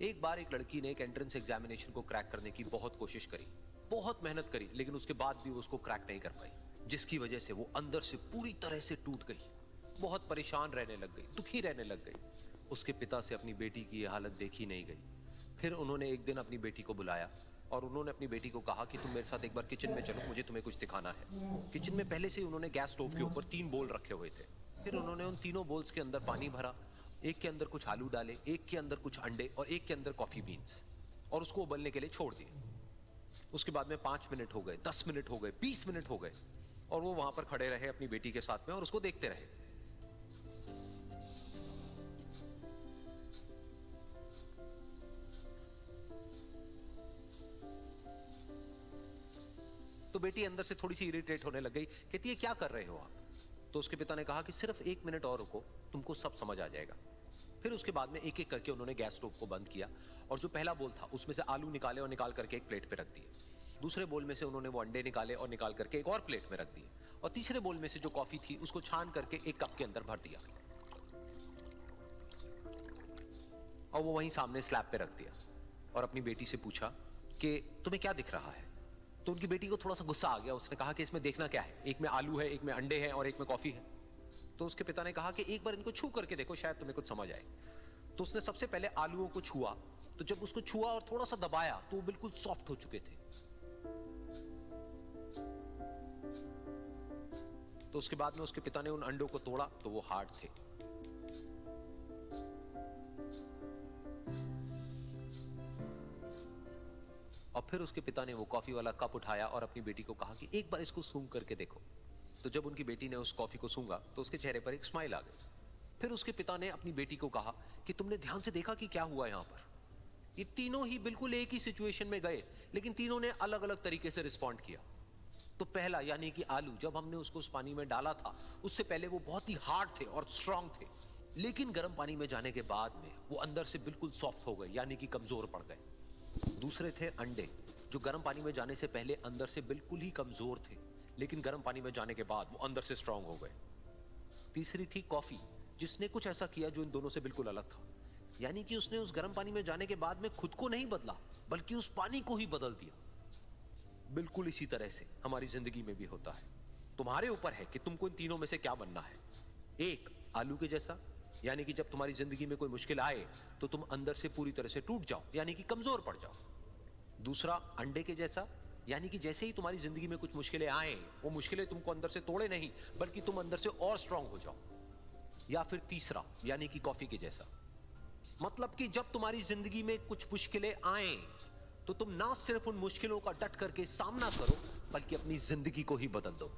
एक बार एक लड़की ने एक एंट्रेंस एग्जामिनेशन को क्रैक करने की बहुत कोशिश करी, बहुत मेहनत करी, लेकिन उसके बाद भी वो उसको क्रैक नहीं कर पाई, जिसकी वजह से वो अंदर से पूरी तरह से टूट गई, बहुत परेशान रहने लग गई, दुखी रहने लग गई। उसके पिता से अपनी बेटी की ये हालत देखी नहीं गई। फिर उन्होंने एक दिन अपनी बेटी को बुलाया और उन्होंने अपनी बेटी को कहा कि तुम मेरे साथ एक बार किचन में चलो, मुझे तुम्हें कुछ दिखाना है। किचन में पहले से ही उन्होंने गैस स्टोव के ऊपर 3 बोल रखे हुए थे। फिर उन्होंने उन तीनों बोल्स के अंदर पानी भरा, एक के अंदर कुछ आलू डाले, एक के अंदर कुछ अंडे और एक के अंदर कॉफी बीन्स, और उसको उबलने के लिए छोड़ दिए। उसके बाद में 5 मिनट हो गए, 10 मिनट हो गए, 20 मिनट हो गए, और वो वहां पर खड़े रहे अपनी बेटी के साथ में और उसको देखते रहे। तो बेटी अंदर से थोड़ी सी इरिटेट होने लग गई, कहती है क्या कर रहे हो आप? तो उसके पिता ने कहा कि सिर्फ 1 मिनट और रुको, तुमको सब समझ आ जाएगा। फिर उसके बाद में एक एक करके उन्होंने गैस स्टोव को बंद किया और जो पहला बोल था उसमें से आलू निकाले और निकाल करके एक प्लेट पे रख दिए। दूसरे बोल में से उन्होंने वो अंडे निकाले और निकाल करके एक और प्लेट में रख दिए, और तीसरे बोल में से जो कॉफी थी उसको छान करके एक कप के अंदर भर दिया और वो वहीं सामने स्लैब पे रख दिया और अपनी बेटी से पूछा कि तुम्हें क्या दिख रहा है? तो उनकी बेटी को थोड़ा सा गुस्सा आ गया। उसने कहा कि इसमें देखना क्या है, एक में आलू है, एक में अंडे हैं और एक में कॉफी है। तो उसके पिता ने कहा कि एक बार इनको छू करके देखो, शायद तुम्हें कुछ समझ आए। तो उसने सबसे पहले आलूओं को छुआ, तो जब उसको छुआ और थोड़ा सा दबाया तो वो बिल्कुल सॉफ्ट हो चुके थे। तो उसके बाद में उसके पिता ने उन अंडों को तोड़ा तो वो हार्ड थे। और फिर उसके पिता ने वो कॉफी वाला कप उठाया और अपनी बेटी को कहा कि एक बार इसको सूंघ करके देखो। तो जब उनकी बेटी ने उस कॉफी को सूंघा तो उसके चेहरे पर एक स्माइल आ गई। फिर उसके पिता ने अपनी बेटी को कहा कि तुमने ध्यान से देखा कि क्या हुआ यहां पर? ये तीनों ही बिल्कुल एक ही सिचुएशन में गए, लेकिन तीनों ने अलग अलग तरीके से रिस्पॉन्ड किया। तो पहला यानी कि आलू, जब हमने उसको उस पानी में डाला था उससे पहले वो बहुत ही हार्ड थे और स्ट्रांग थे, लेकिन गर्म पानी में जाने के बाद में वो अंदर से बिल्कुल सॉफ्ट हो गए, यानी कि कमजोर पड़ गए। दूसरे थे अंडे, जो गर्म पानी में जाने से पहले अंदर से बिल्कुल ही कमजोर थे, लेकिन गर्म पानी में जाने के बाद वो अंदर से स्ट्रांग हो गए। तीसरी थी कॉफी, जिसने कुछ ऐसा किया जो इन दोनों से बिल्कुल अलग था, यानी कि उसने उस गर्म पानी में जाने के बाद में खुद को नहीं बदला, बल्कि उस पानी को ही बदल दिया। बिल्कुल इसी तरह से हमारी जिंदगी में भी होता है। तुम्हारे ऊपर है कि तुमको इन तीनों में से क्या बनना है। एक, आलू के जैसा, यानी कि जब तुम्हारी जिंदगी में कोई मुश्किल आए तो तुम अंदर से पूरी तरह से टूट जाओ, यानी कि कमजोर पड़ जाओ। दूसरा, अंडे के जैसा, यानी कि जैसे ही तुम्हारी जिंदगी में कुछ मुश्किलें आए, वो मुश्किलें तुमको अंदर से तोड़े नहीं, बल्कि तुम अंदर से और स्ट्रांग हो जाओ। या फिर तीसरा, यानी कि कॉफी के जैसा, मतलब कि जब तुम्हारी जिंदगी में कुछ मुश्किलें आए तो तुम ना सिर्फ उन मुश्किलों का डट करके सामना करो, बल्कि अपनी जिंदगी को ही बदल दो।